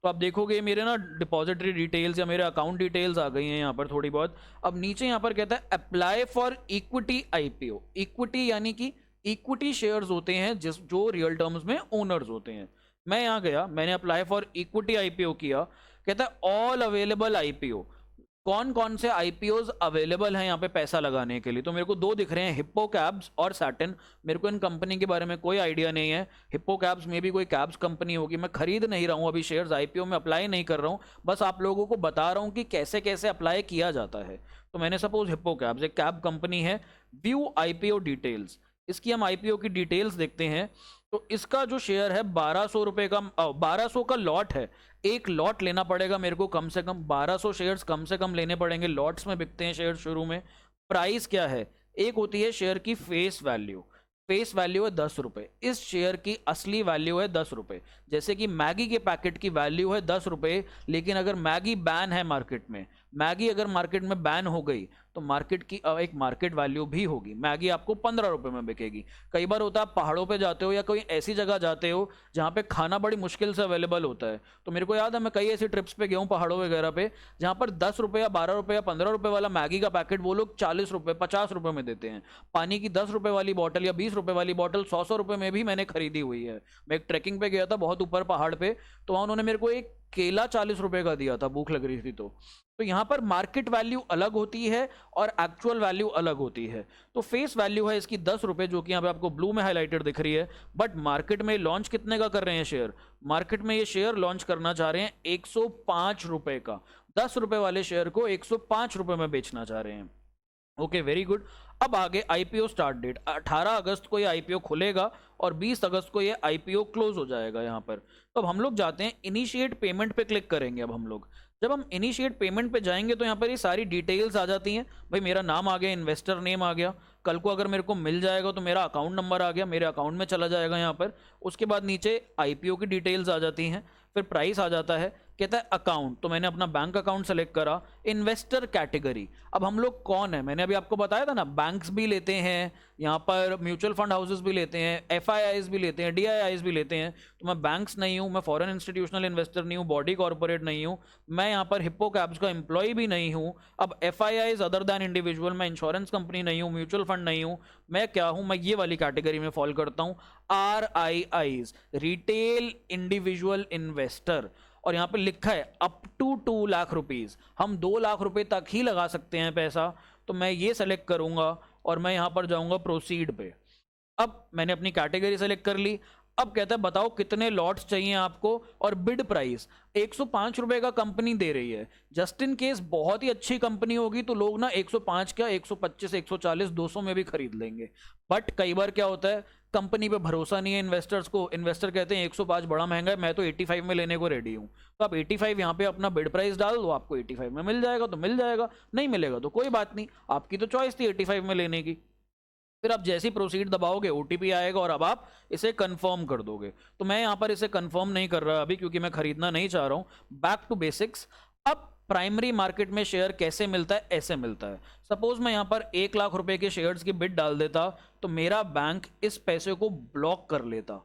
तो आप देखोगे मेरे ना डिपॉजिटरी डिटेल्स या मेरे अकाउंट डिटेल्स आ गई हैं यहाँ पर थोड़ी बहुत। अब नीचे यहाँ पर कहता है apply for equity IPO. Equity यानी कि इक्विटी शेयर्स होते हैं जो रियल टर्म्स में ओनर्स होते हैं। मैं यहाँ गया, मैंने अप्लाई फॉर इक्विटी आईपीओ किया, कहता है ऑल अवेलेबल आईपीओ। कौन कौन से आईपीओज अवेलेबल हैं यहाँ पे पैसा लगाने के लिए, तो मेरे को दो दिख रहे हैं, हिप्पो कैब्स और सैटिन। मेरे को इन कंपनी के बारे में कोई आइडिया नहीं है। हिप्पो कैब्स में भी कोई कैब्स कंपनी होगी, मैं खरीद नहीं रहा हूँ अभी शेयर्स, आईपीओ में अप्लाई नहीं कर रहा हूँ, बस आप लोगों को बता रहा हूँ कि कैसे कैसे अप्लाई किया जाता है। तो मैंने सपोज हिप्पो कैब्स एक कैब कंपनी है, व्यू आईपीओ डिटेल्स, इसकी हम आईपीओ की डिटेल्स देखते हैं। तो इसका जो शेयर है 1200 रुपये का, 1200 का लॉट है। एक लॉट लेना पड़ेगा मेरे को, कम से कम 1200 शेयर्स कम से कम लेने पड़ेंगे। लॉट्स में बिकते हैं शेयर शुरू में। प्राइस क्या है, एक होती है शेयर की फेस वैल्यू, फेस वैल्यू है 10 रुपये। इस शेयर की असली वैल्यू है 10 रुपये। जैसे कि मैगी के पैकेट की वैल्यू है 10 रुपये, लेकिन अगर मैगी बैन है मार्केट में, मैगी अगर मार्केट में बैन हो गई तो मार्केट की एक मार्केट वैल्यू भी होगी। मैगी आपको 15 रुपये में बिकेगी। कई बार होता है आप पहाड़ों पे जाते हो या कोई ऐसी जगह जाते हो जहाँ पे खाना बड़ी मुश्किल से अवेलेबल होता है। तो मेरे को याद है मैं कई ऐसी ट्रिप्स पे गया हूँ पहाड़ों वगैरह पे, जहाँ पर 10 रुपये या 12 रुपये या 15 रुपये वाला मैगी का पैकेट वो लोग 40 रुपये 50 रुपये में देते हैं। पानी की 10 रुपये वाली बॉटल या 20 रुपये वाली बॉटल 100 रुपये में भी मैंने खरीदी हुई है। मैं एक ट्रैकिंग पे गया था बहुत ऊपर पहाड़ पे, तो वहाँ उन्होंने मेरे को एक केला 40 रुपये का दिया था, भूख लग रही थी। तो यहाँ पर मार्केट वैल्यू अलग होती है और एक्चुअल वैल्यू अलग होती है। तो फेस वैल्यू है इसकी 10 रुपये, जो कि यहाँ पे आपको ब्लू में हाईलाइटेड दिख रही है। बट मार्केट में लॉन्च कितने का कर रहे हैं शेयर, मार्केट में ये शेयर लॉन्च करना चाह रहे हैं 105 रुपये का। 10 रुपये वाले शेयर को 105 रुपये में बेचना चाह रहे हैं। Okay, very good. अब आगे आईपीओ स्टार्ट डेट 18 अगस्त को ये आईपीओ खुलेगा और 20 अगस्त को ये आईपीओ क्लोज हो जाएगा यहाँ पर। तो अब हम लोग जाते हैं इनिशिएट पेमेंट पे क्लिक करेंगे। अब हम लोग जब हम इनिशिएट पेमेंट पे जाएंगे तो यहाँ पर ये सारी डिटेल्स आ जाती हैं। भाई मेरा नाम आ गया, इन्वेस्टर नेम आ गया, कल को अगर मेरे को मिल जाएगा तो मेरा अकाउंट नंबर आ गया, मेरे अकाउंट में चला जाएगा यहाँ पर। उसके बाद नीचे आईपीओ की डिटेल्स आ जाती हैं, फिर प्राइस आ जाता है, कहता है अकाउंट, तो मैंने अपना बैंक अकाउंट सेलेक्ट करा। इन्वेस्टर कैटेगरी, अब हम लोग कौन है, मैंने अभी आपको बताया था ना, बैंक्स भी लेते हैं यहाँ पर, म्यूचुअल फंड हाउसेस भी लेते हैं, एफआईआईज भी लेते हैं, डीआईआईज भी लेते हैं। तो मैं बैंक्स नहीं हूँ, मैं फॉरेन इंस्टीट्यूशनल इन्वेस्टर नहीं हूँ, बॉडी कॉर्पोरेट नहीं हूँ, मैं यहाँ पर हिप्पो कैब्स का एम्प्लॉय भी नहीं हूँ। अब एफआईआईज अदर दैन इंडिविजुअल, मैं इंश्योरेंस कंपनी नहीं हूँ, म्यूचुअल फंड नहीं हूँ, मैं क्या हूँ, मैं ये वाली कैटेगरी में फॉल करता हूँ, RIIs, रिटेल इंडिविजुअल इन्वेस्टर। और यहाँ पे लिखा है अप टू 2 लाख रुपीज़, हम 2 लाख रुपए तक ही लगा सकते हैं पैसा। तो मैं ये सेलेक्ट करूँगा और मैं यहाँ पर जाऊँगा प्रोसीड पे। अब मैंने अपनी कैटेगरी सेलेक्ट कर ली। अब कहता है बताओ कितने लॉट्स चाहिए आपको, और बिड प्राइस 105 रुपये का कंपनी दे रही है। जस्ट इन केस बहुत ही अच्छी कंपनी होगी तो लोग ना 105 क्या 125 140 200 में भी खरीद लेंगे। बट कई बार क्या होता है, कंपनी पे भरोसा नहीं है इन्वेस्टर्स को, इन्वेस्टर कहते हैं 105 बड़ा महंगा है, मैं तो 85 में लेने को रेडी हूँ। तो आप 85 यहाँ पे अपना बिड प्राइस डाल दो, आपको 85 में मिल जाएगा तो मिल जाएगा, नहीं मिलेगा तो कोई बात नहीं, आपकी तो चॉइस थी 85 में लेने की। फिर आप जैसे ही प्रोसीड दबाओगे ओटीपी आएगा और अब आप इसे कंफर्म कर दोगे। तो मैं यहाँ पर इसे कंफर्म नहीं कर रहा अभी, क्योंकि मैं खरीदना नहीं चाह रहा हूँ। Back to basics. अब प्राइमरी मार्केट में शेयर कैसे मिलता है, ऐसे मिलता है। सपोज मैं यहाँ पर 1 लाख रुपए के शेयर्स की बिड डाल देता तो मेरा बैंक इस पैसे को ब्लॉक कर लेता।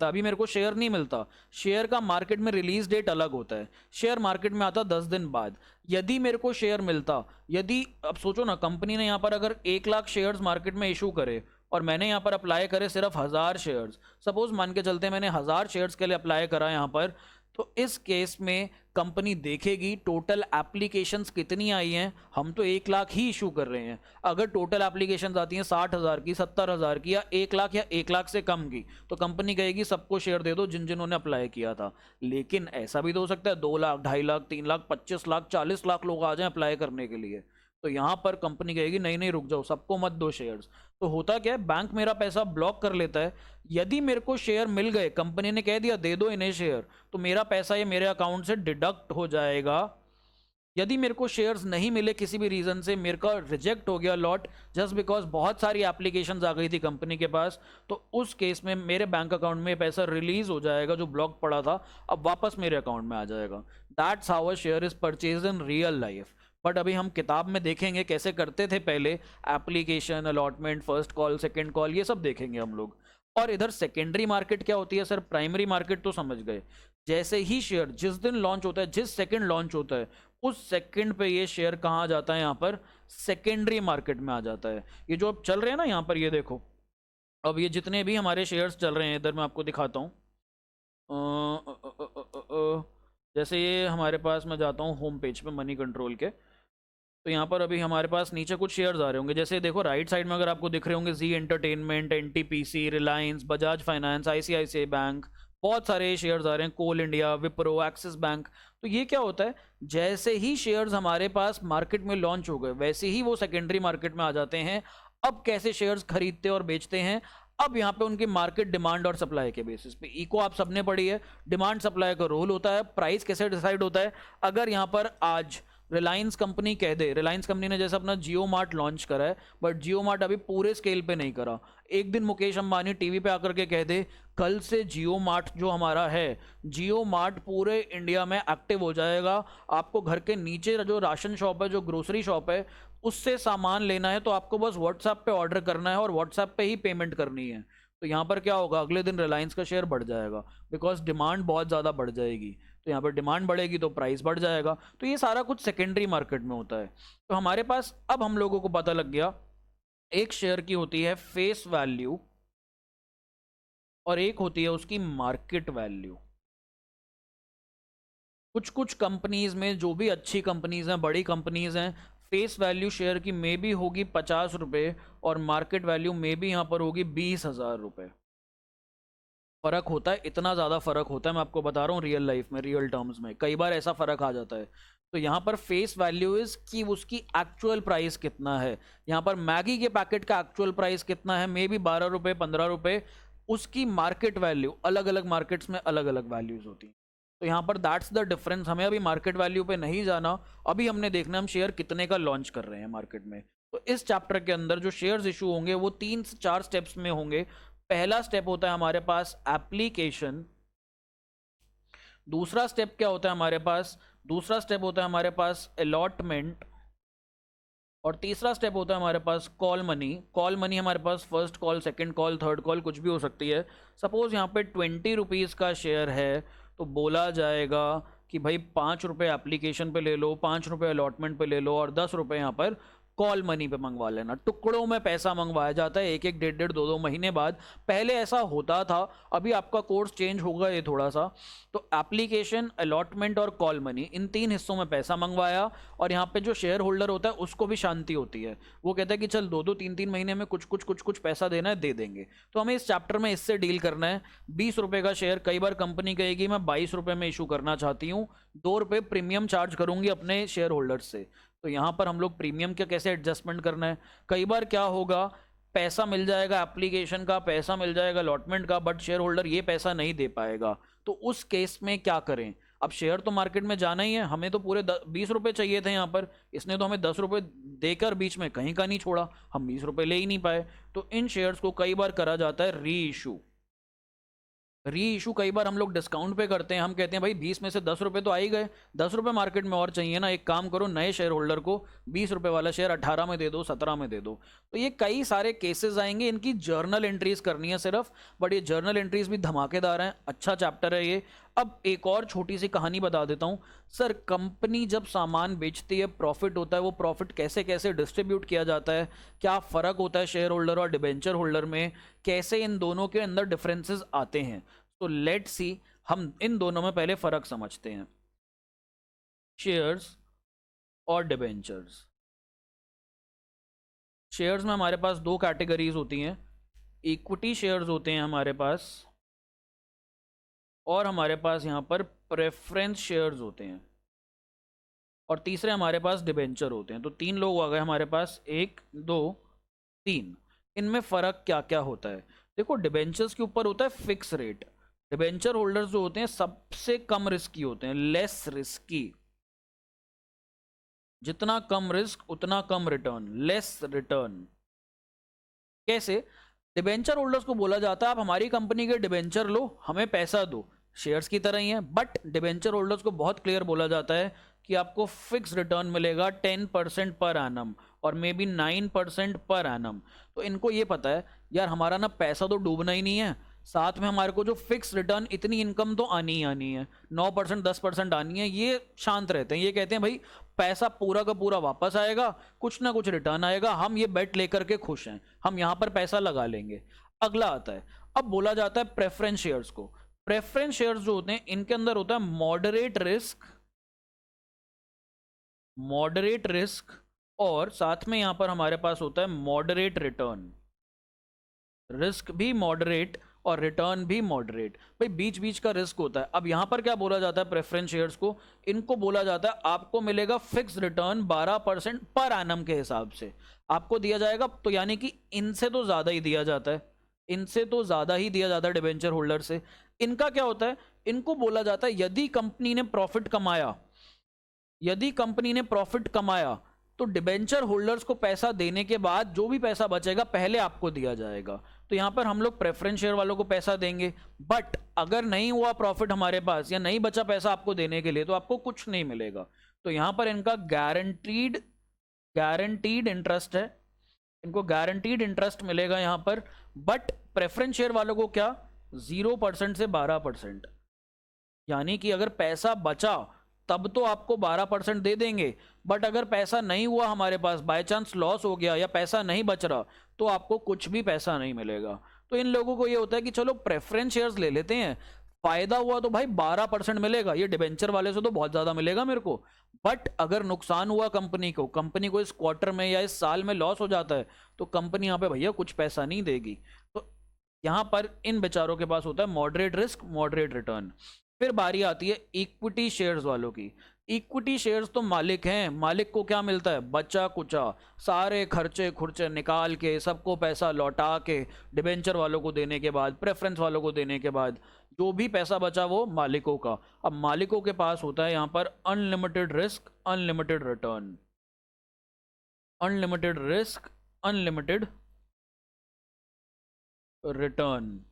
अभी मेरे को शेयर नहीं मिलता। शेयर का मार्केट में रिलीज डेट अलग होता है, शेयर मार्केट में आता 10 दिन बाद। यदि मेरे को शेयर मिलता, यदि अब सोचो ना, कंपनी ने यहाँ पर अगर 1 लाख शेयर्स मार्केट में इशू करे और मैंने यहाँ पर अप्लाई करे सिर्फ 1000 शेयर्स, सपोज मान के चलते हैं मैंने 1000 शेयर्स के लिए अप्लाई करा यहाँ पर, तो इस केस में कंपनी देखेगी टोटल एप्लीकेशंस कितनी आई हैं। हम तो 1 लाख ही इशू कर रहे हैं, अगर टोटल एप्लीकेशंस आती हैं 60,000 की, 70,000 की, या 1 लाख या 1 लाख से कम की, तो कंपनी कहेगी सबको शेयर दे दो जिन्होंने अप्लाई किया था। लेकिन ऐसा भी तो हो सकता है 2 लाख, 2.5 लाख, 3 लाख, 25 लाख, 40 लाख लोग आ जाएं अप्लाई करने के लिए। तो यहाँ पर कंपनी कहेगी नहीं नहीं रुक जाओ, सबको मत दो शेयर्स। तो होता क्या है, बैंक मेरा पैसा ब्लॉक कर लेता है। यदि मेरे को शेयर मिल गए, कंपनी ने कह दिया दे दो इन्हें शेयर, तो मेरा पैसा ये मेरे अकाउंट से डिडक्ट हो जाएगा। यदि मेरे को शेयर्स नहीं मिले किसी भी रीजन से, मेरे का रिजेक्ट हो गया लॉट जस्ट बिकॉज बहुत सारी एप्लीकेशंस आ गई थी कंपनी के पास, तो उस केस में मेरे बैंक अकाउंट में पैसा रिलीज हो जाएगा जो ब्लॉक पड़ा था, अब वापस मेरे अकाउंट में आ जाएगा। That's how a share is purchase in real life. But अभी हम किताब में देखेंगे कैसे करते थे पहले, application, allotment, first call, second call, ये सब देखेंगे हम लोग। और इधर सेकेंडरी मार्केट क्या होती है सर? प्राइमरी मार्केट तो समझ गए, जैसे ही शेयर जिस दिन लॉन्च होता है, जिस सेकंड लॉन्च होता है, उस सेकंड पे ये शेयर कहाँ जाता है? यहाँ पर सेकेंडरी मार्केट में आ जाता है। ये जो अब चल रहे हैं ना यहाँ पर, ये देखो, अब ये जितने भी हमारे शेयर्स चल रहे हैं, इधर मैं आपको दिखाता हूँ। जैसे ये हमारे पास, मैं जाता हूँ होम पेज पे मनी कंट्रोल के, तो यहाँ पर अभी हमारे पास नीचे कुछ शेयर्स आ रहे होंगे। जैसे देखो राइट साइड में अगर आपको दिख रहे होंगे, Zee Entertainment, NTPC, Reliance, Bajaj Finance, ICICI Bank, बहुत सारे शेयर्स आ रहे हैं, Coal India, Wipro, Axis Bank. तो ये क्या होता है, जैसे ही शेयर्स हमारे पास मार्केट में लॉन्च हो गए, वैसे ही वो सेकेंडरी मार्केट में आ जाते हैं। अब कैसे शेयर्स खरीदते और बेचते हैं? अब यहाँ पे उनकी मार्केट डिमांड और सप्लाई के बेसिस पे, इको आप सबने पढ़ी है, डिमांड सप्लाई का रोल होता है। प्राइस कैसे डिसाइड होता है? अगर यहाँ पर आज रिलायंस कंपनी कह दे, रिलायंस कंपनी ने जैसे अपना जियो मार्ट लॉन्च करा है, बट जियो मार्ट अभी पूरे स्केल पे नहीं करा, एक दिन मुकेश अंबानी टीवी पे आकर के कह दे कल से जियो मार्ट जो हमारा है, जियो मार्ट पूरे इंडिया में एक्टिव हो जाएगा, आपको घर के नीचे जो राशन शॉप है, जो ग्रोसरी शॉप है, उससे सामान लेना है तो आपको बस व्हाट्सएप पे ऑर्डर करना है और व्हाट्सएप पे ही पेमेंट करनी है। तो यहाँ पर क्या होगा, अगले दिन रिलायंस का शेयर बढ़ जाएगा, बिकॉज डिमांड बहुत ज़्यादा बढ़ जाएगी। तो यहाँ पर डिमांड बढ़ेगी तो प्राइस बढ़ जाएगा। तो ये सारा कुछ सेकेंडरी मार्केट में होता है। तो हमारे पास अब हम लोगों को पता लग गया, एक शेयर की होती है फेस वैल्यू और एक होती है उसकी मार्केट वैल्यू। कुछ कुछ कंपनीज में, जो भी अच्छी कंपनीज हैं, बड़ी कंपनीज हैं, फेस वैल्यू शेयर की मे भी होगी 50 रुपये और मार्केट वैल्यू मे भी यहाँ पर होगी 20,000 रुपये। फर्क होता है, इतना ज़्यादा फर्क होता है, मैं आपको बता रहा हूँ, रियल लाइफ में, रियल टर्म्स में कई बार ऐसा फर्क आ जाता है। तो यहाँ पर फेस वैल्यू इज कि उसकी एक्चुअल प्राइस कितना है। यहाँ पर मैगी के पैकेट का एक्चुअल प्राइस कितना है, मे बी 12 रुपये, 15 रुपये। उसकी मार्केट वैल्यू, अलग अलग मार्केट्स में अलग अलग वैल्यूज होती हैं। तो यहाँ पर दैट्स द डिफरेंस। हमें अभी मार्केट वैल्यू पे नहीं जाना, अभी हमने देखना हम शेयर कितने का लॉन्च कर रहे हैं मार्केट में। तो इस चैप्टर के अंदर जो शेयर्स इशू होंगे वो 3 से 4 स्टेप्स में होंगे। पहला स्टेप होता है हमारे पास एप्लीकेशन। दूसरा स्टेप क्या होता है हमारे पास? दूसरा स्टेप होता है हमारे पास अलॉटमेंट। और तीसरा स्टेप होता है हमारे पास कॉल मनी। कॉल मनी हमारे पास first call, second call, third call कुछ भी हो सकती है। सपोज यहाँ पे 20 रुपीज़ का शेयर है, तो बोला जाएगा कि भाई 5 रुपये एप्लीकेशन पे ले लो, 5 रुपये अलॉटमेंट पे ले लो और 10 रुपये यहाँ पर कॉल मनी पे मंगवा लेना। टुकड़ों में पैसा मंगवाया जाता है, एक एक, डेढ़ डेढ़, दो दो महीने बाद। पहले ऐसा होता था, अभी आपका कोर्स चेंज होगा ये थोड़ा सा। तो एप्लीकेशन, अलॉटमेंट और कॉल मनी, इन 3 हिस्सों में पैसा मंगवाया, और यहाँ पे जो शेयर होल्डर होता है उसको भी शांति होती है, वो कहता है कि चल 2-2, 3-3 महीने में कुछ कुछ कुछ कुछ पैसा देना है, दे देंगे। तो हमें इस चैप्टर में इससे डील करना है। 20 रुपये का शेयर, कई बार कंपनी कहेगी मैं 22 रुपये में इशू करना चाहती हूँ, 2 रुपये प्रीमियम चार्ज करूंगी अपने शेयर होल्डर्स से। तो यहाँ पर हम लोग प्रीमियम का कैसे एडजस्टमेंट करना है? कई बार क्या होगा, पैसा मिल जाएगा एप्लीकेशन का, पैसा मिल जाएगा अलॉटमेंट का, बट शेयर होल्डर ये पैसा नहीं दे पाएगा। तो उस केस में क्या करें? अब शेयर तो मार्केट में जाना ही है, हमें तो पूरे 20 रुपये चाहिए थे यहाँ पर, इसने तो हमें 10 रुपये देकर बीच में कहीं का नहीं छोड़ा, हम 20 रुपये ले ही नहीं पाए। तो इन शेयर्स को कई बार करा जाता है री इशू। री इशू कई बार हम लोग डिस्काउंट पे करते हैं, हम कहते हैं भाई 20 में से 10 रुपये तो आ ही गए, 10 रुपये मार्केट में और चाहिए ना, एक काम करो, नए शेयर होल्डर को 20 रुपये वाला शेयर 18 में दे दो, 17 में दे दो। तो ये कई सारे केसेस आएंगे, इनकी जर्नल एंट्रीज करनी है सिर्फ, बट ये जर्नल एंट्रीज भी धमाकेदार हैं, अच्छा चैप्टर है ये। अब एक और छोटी सी कहानी बता देता हूँ सर। कंपनी जब सामान बेचती है, प्रॉफिट होता है, वो प्रॉफिट कैसे कैसे डिस्ट्रीब्यूट किया जाता है, क्या फ़र्क होता है शेयर होल्डर और डिबेंचर होल्डर में, कैसे इन दोनों के अंदर डिफरेंसेस आते हैं। तो लेट्स सी, हम इन दोनों में पहले फ़र्क समझते हैं, शेयर्स और डिबेंचर्स। शेयर्स में हमारे पास 2 कैटेगरीज होती हैं, इक्विटी शेयर्स होते हैं हमारे पास, और हमारे पास यहाँ पर प्रेफरेंस शेयर्स होते हैं। और तीसरे हमारे पास डिबेंचर होते हैं। तो 3 लोग आ गए हमारे पास, 1 2 3। इनमें फ़र्क क्या क्या होता है? देखो, डिबेंचर्स के ऊपर होता है फिक्स रेट। डिबेंचर होल्डर्स जो होते हैं सबसे कम रिस्की होते हैं, लेस रिस्की। जितना कम रिस्क उतना कम रिटर्न, लेस रिटर्न। कैसे? डिबेंचर होल्डर्स को बोला जाता है आप हमारी कंपनी के डिबेंचर लो, हमें पैसा दो, शेयर्स की तरह ही है। बट डिबेंचर होल्डर्स को बहुत क्लियर बोला जाता है कि आपको फिक्स रिटर्न मिलेगा 10% पर एनम और मे बी 9% पर एनम। तो इनको ये पता है यार हमारा ना पैसा तो डूबना ही नहीं है, साथ में हमारे को जो फिक्स रिटर्न इतनी इनकम तो आनी ही आनी है, 9% 10% आनी है। ये शांत रहते हैं, ये कहते हैं भाई पैसा पूरा का पूरा वापस आएगा, कुछ ना कुछ रिटर्न आएगा, हम ये बेट लेकर के खुश हैं, हम यहां पर पैसा लगा लेंगे। अगला आता है, अब बोला जाता है प्रेफरेंस शेयर्स को। प्रेफरेंस शेयर्स जो होते हैं इनके अंदर होता है मॉडरेट रिस्क, मॉडरेट रिस्क, और साथ में यहां पर हमारे पास होता है मॉडरेट रिटर्न। रिस्क भी मॉडरेट और रिटर्न भी मॉडरेट, भाई बीच बीच का रिस्क होता है। अब यहां पर क्या बोला जाता है प्रेफरेंस शेयर्स को? इनको बोला जाता है आपको मिलेगा फिक्स रिटर्न 12% पर एनम के हिसाब से आपको दिया जाएगा। तो यानी कि इनसे तो ज्यादा ही दिया जाता है, इनसे तो ज्यादा ही दिया जाता है डिबेंचर होल्डर से। इनका क्या होता है? इनको बोला जाता है यदि कंपनी ने प्रॉफिट कमाया, यदि कंपनी ने प्रॉफिट कमाया तो डिबेंचर होल्डर्स को पैसा देने के बाद जो भी पैसा बचेगा पहले आपको दिया जाएगा। तो यहां पर हम लोग प्रेफरेंस शेयर वालों को पैसा देंगे, बट अगर नहीं हुआ प्रॉफिट हमारे पास या नहीं बचा पैसा आपको देने के लिए तो आपको कुछ नहीं मिलेगा। तो यहां पर इनका गारंटीड इंटरेस्ट है, इनको गारंटीड इंटरेस्ट मिलेगा यहां पर। बट प्रेफरेंस शेयर वालों को क्या? 0% से 12%, यानी कि अगर पैसा बचा तब तो आपको 12% दे देंगे, बट अगर पैसा नहीं हुआ हमारे पास, बाय चांस लॉस हो गया या पैसा नहीं बच रहा, तो आपको कुछ भी पैसा नहीं मिलेगा। तो इन लोगों को ये होता है कि चलो प्रेफरेंस शेयर्स ले लेते हैं, फायदा हुआ तो भाई 12% मिलेगा, ये डिबेंचर वाले से तो बहुत ज्यादा मिलेगा मेरे को। बट अगर नुकसान हुआ कंपनी को, कंपनी को इस क्वार्टर में या इस साल में लॉस हो जाता है, तो कंपनी यहाँ पे भैया कुछ पैसा नहीं देगी। तो यहाँ पर इन बेचारों के पास होता है मॉडरेट रिस्क मॉडरेट रिटर्न। फिर बारी आती है इक्विटी शेयर्स वालों की। इक्विटी शेयर्स तो मालिक हैं, मालिक को क्या मिलता है? बचा कुचा सारे खर्चे खुर्चे निकाल के सबको पैसा लौटा के डिबेंचर वालों को देने के बाद, प्रेफरेंस वालों को देने के बाद जो भी पैसा बचा वो मालिकों का। अब मालिकों के पास होता है यहाँ पर unlimited risk unlimited return, unlimited risk unlimited return.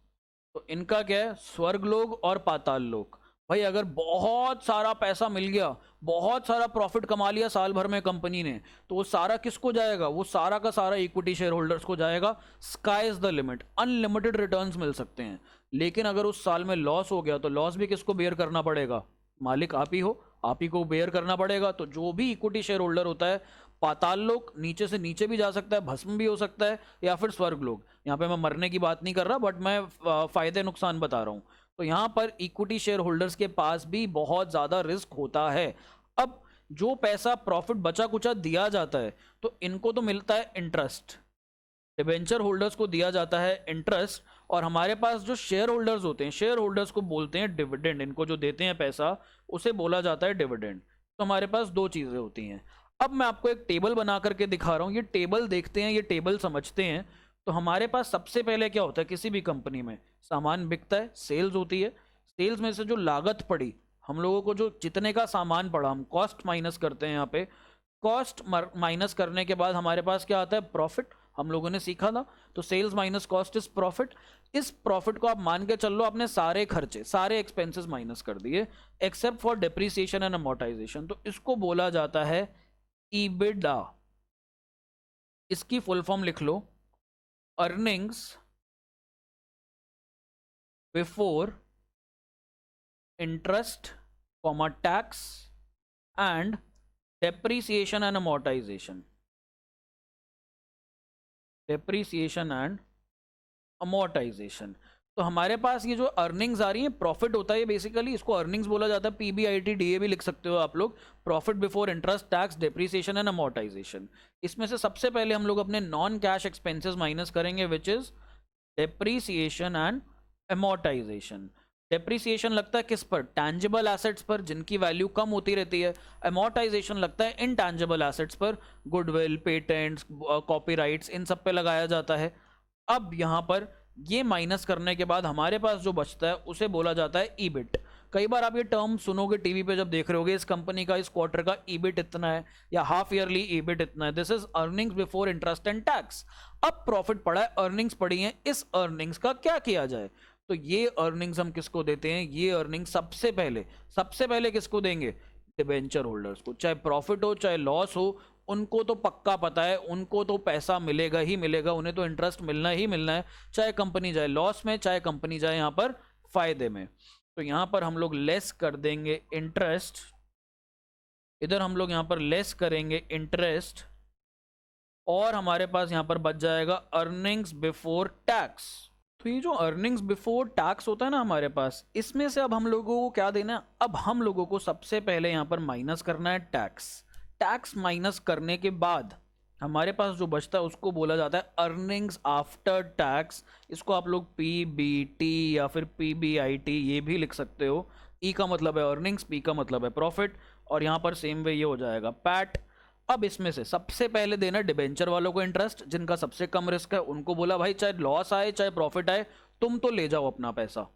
तो इनका क्या है? स्वर्ग लोग और पाताल लोक। भाई अगर बहुत सारा पैसा मिल गया, बहुत सारा प्रॉफिट कमा लिया साल भर में कंपनी ने, तो वो सारा किसको जाएगा? वो सारा का सारा इक्विटी शेयर होल्डर्स को जाएगा। Sky is the limit, unlimited returns मिल सकते हैं। लेकिन अगर उस साल में लॉस हो गया तो लॉस भी किसको बेयर करना पड़ेगा? मालिक आप ही हो, आप ही को बेयर करना पड़ेगा। तो जो भी इक्विटी शेयर होल्डर होता है, पाताल लोक नीचे से नीचे भी जा सकता है, भस्म भी हो सकता है, या फिर स्वर्ग लोक। यहाँ पे मैं मरने की बात नहीं कर रहा, बट मैं फायदे नुकसान बता रहा हूँ। तो यहाँ पर इक्विटी शेयर होल्डर्स के पास भी बहुत ज़्यादा रिस्क होता है। अब जो पैसा प्रॉफिट बचा कुचा दिया जाता है तो इनको तो मिलता है इंटरेस्ट, डिबेंचर होल्डर्स को दिया जाता है इंटरेस्ट, और हमारे पास जो शेयर होल्डर्स होते हैं, शेयर होल्डर्स को बोलते हैं डिविडेंड। इनको जो देते हैं पैसा उसे बोला जाता है डिविडेंड। तो हमारे पास दो चीज़ें होती हैं। अब मैं आपको एक टेबल बना करके दिखा रहा हूँ, ये टेबल देखते हैं, ये टेबल समझते हैं। तो हमारे पास सबसे पहले क्या होता है? किसी भी कंपनी में सामान बिकता है, सेल्स होती है, सेल्स में से जो लागत पड़ी, हम लोगों को जो जितने का सामान पड़ा, हम कॉस्ट माइनस करते हैं। यहाँ पे कॉस्ट माइनस करने के बाद हमारे पास क्या आता है? प्रॉफिट। हम लोगों ने सीखा था, तो sales minus cost is profit. इस प्रॉफिट को आप मान के चल लो आपने सारे खर्चे सारे एक्सपेंसेस माइनस कर दिए, except for depreciation and amortisation. तो इसको बोला जाता है ईबिडा। इसकी फुल फॉर्म लिख लो, earnings before interest comma tax and depreciation and amortisation, depreciation and amortisation. तो हमारे पास ये जो अर्निंग्स आ रही है, प्रॉफिट होता है ये बेसिकली, इसको अर्निंग्स बोला जाता है, पीबीआईटी डीए भी लिख सकते हो आप लोग। Profit before interest tax depreciation and amortisation. इसमें से सबसे पहले हम लोग अपने नॉन कैश एक्सपेंसेस माइनस करेंगे, which is depreciation and amortisation. Depreciation लगता है किस पर? टैंजिबल एसेट्स पर, जिनकी वैल्यू कम होती रहती है। अमोर्टाइजेशन लगता है इनटैंजिबल एसेट्स पर, गुडविल, पेटेंट्स, कॉपीराइट्स, इन सब पे लगाया जाता है। अब यहाँ पर ये माइनस करने के बाद हमारे पास जो बचता है उसे बोला जाता है ईबिट। कई बार आप ये टर्म सुनोगे टीवी पे जब देख रहे होगे, इस कंपनी का इस क्वार्टर का ईबिट इतना है या हाफ ईयरली ईबिट इतना है। This is earnings before interest and tax. अब प्रॉफिट पड़ा है, अर्निंग्स पड़ी है, इस अर्निंग्स का क्या किया जाए? तो ये अर्निंग्स हम किसको देते हैं? ये अर्निंग्स सबसे पहले किसको देंगे? डिबेंचर होल्डर्स को। चाहे प्रॉफिट हो चाहे लॉस हो, उनको तो पक्का पता है, उनको तो पैसा मिलेगा ही मिलेगा, उन्हें तो इंटरेस्ट मिलना ही मिलना है, चाहे कंपनी जाए लॉस में, चाहे कंपनी जाए यहाँ पर फायदे में। तो यहाँ पर हम लोग लेस कर देंगे इंटरेस्ट, इधर हम लोग यहाँ पर लेस करेंगे इंटरेस्ट, और हमारे पास यहाँ पर बच जाएगा अर्निंग्स बिफोर टैक्स। तो ये जो अर्निंग्स बिफोर टैक्स होता है ना हमारे पास, इसमें से अब हम लोगों को क्या देना है? अब हम लोगों को सबसे पहले यहाँ पर माइनस करना है टैक्स। टैक्स माइनस करने के बाद हमारे पास जो बचता है उसको बोला जाता है अर्निंग्स आफ्टर टैक्स। इसको आप लोग पीबीटी या फिर पीबीआईटी ये भी लिख सकते हो। ई का मतलब है अर्निंग्स, पी का मतलब है प्रॉफिट, और यहाँ पर सेम वे ये हो जाएगा पैट। अब इसमें से सबसे पहले देना डिबेंचर वालों को इंटरेस्ट, जिनका सबसे कम रिस्क है। उनको बोला भाई चाहे लॉस आए चाहे प्रॉफिट आए, तुम तो ले जाओ अपना पैसा।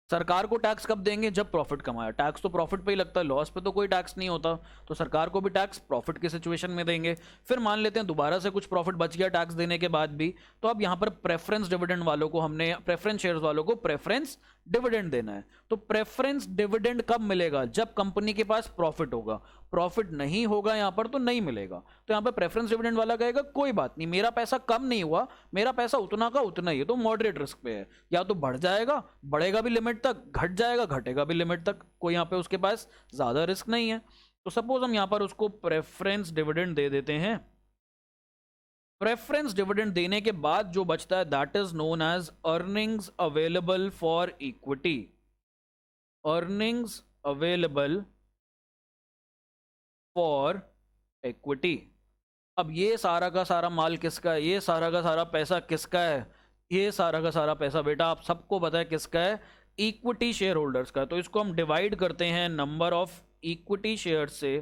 सरकार को टैक्स कब देंगे? जब प्रॉफिट कमाया। टैक्स तो प्रॉफिट पे ही लगता है, लॉस पे तो कोई टैक्स नहीं होता। तो सरकार को भी टैक्स प्रॉफिट की सिचुएशन में देंगे। फिर मान लेते हैं दोबारा से कुछ प्रॉफिट बच गया टैक्स देने के बाद भी, तो अब यहाँ पर प्रेफरेंस डिविडेंड वालों को, हमने प्रेफरेंस शेयर्स वालों को प्रेफरेंस डिविडेंड देना है। तो प्रेफरेंस डिविडेंड कब मिलेगा? जब कंपनी के पास प्रॉफिट होगा। प्रॉफिट नहीं होगा यहाँ पर तो नहीं मिलेगा। तो यहाँ पर प्रेफरेंस डिविडेंड वाला कहेगा कोई बात नहीं, मेरा पैसा कम नहीं हुआ, मेरा पैसा उतना का उतना ही है, तो मॉडरेट रिस्क पे है। या तो बढ़ जाएगा, बढ़ेगा भी लिमिट तक, घट जाएगा, घटेगा भी लिमिट तक, कोई यहाँ पे उसके पास ज्यादा रिस्क नहीं है। तो सपोज हम यहाँ पर उसको प्रेफरेंस डिविडेंड दे देते हैं। प्रेफरेंस डिविडेंड देने के बाद जो बचता है that is known as earnings available for equity. Earnings available for equity. अब ये सारा का सारा माल किसका है? ये सारा का सारा पैसा किसका है? ये सारा का सारा पैसा बेटा आप सबको पता है किसका है? इक्विटी शेयर होल्डर्स का। तो इसको हम डिवाइड करते हैं नंबर ऑफ इक्विटी शेयर से,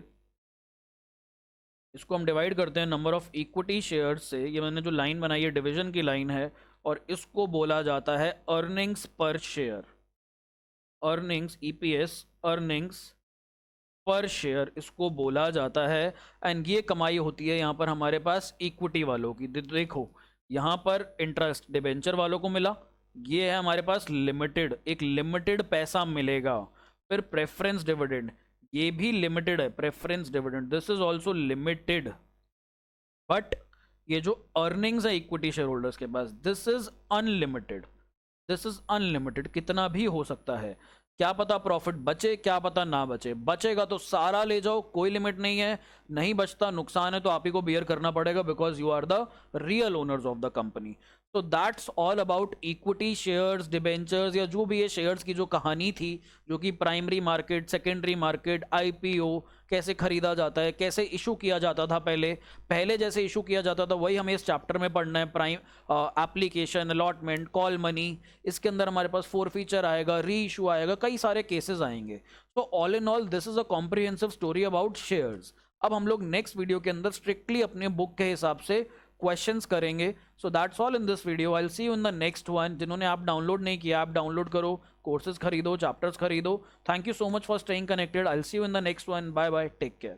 इसको हम डिवाइड करते हैं नंबर ऑफ इक्विटी शेयर्स से। ये मैंने जो लाइन बनाई है डिवीजन की लाइन है, और इसको बोला जाता है अर्निंग्स पर शेयर। अर्निंग्स, ईपीएस, अर्निंग्स पर शेयर इसको बोला जाता है। एंड ये कमाई होती है यहाँ पर हमारे पास इक्विटी वालों की। देखो यहाँ पर इंटरेस्ट डिबेंचर वालों को मिला, ये है हमारे पास लिमिटेड, एक लिमिटेड पैसा मिलेगा। फिर प्रेफरेंस डिविडेंड, ये भी लिमिटेड है, preference dividend this is also limited. But ये जो अर्निंग्स है इक्विटी शेयर होल्डर्स के पास, this is unlimited. This is unlimited, कितना भी हो सकता है। क्या पता प्रॉफिट बचे, क्या पता ना बचे। बचेगा तो सारा ले जाओ, कोई लिमिट नहीं है। नहीं बचता, नुकसान है तो आप ही को बियर करना पड़ेगा, because you are the real owners of the company. तो that's all about equity shares, debentures, या जो भी ये शेयर्स की जो कहानी थी, जो कि primary market, secondary market, IPO कैसे खरीदा जाता है, कैसे इशू किया जाता था। पहले जैसे इशू किया जाता था वही हमें इस चैप्टर में पढ़ना है। Prime application, allotment, call money, इसके अंदर हमारे पास फोरफीचर आएगा, री इशू आएगा, कई सारे केसेस आएंगे। तो all in all this is a comprehensive story about shares. अब हम लोग नेक्स्ट वीडियो के अंदर स्ट्रिक्टली अपने बुक के हिसाब से क्वेश्चंस करेंगे। So that's all in this video. I will see you in the next one. जिन्होंने ऐप डाउनलोड नहीं किया, ऐप डाउनलोड करो, कोर्सेज खरीदो, चैप्टर्स खरीदो। Thank you so much for staying connected. I will see you in the next one. Bye bye, take care.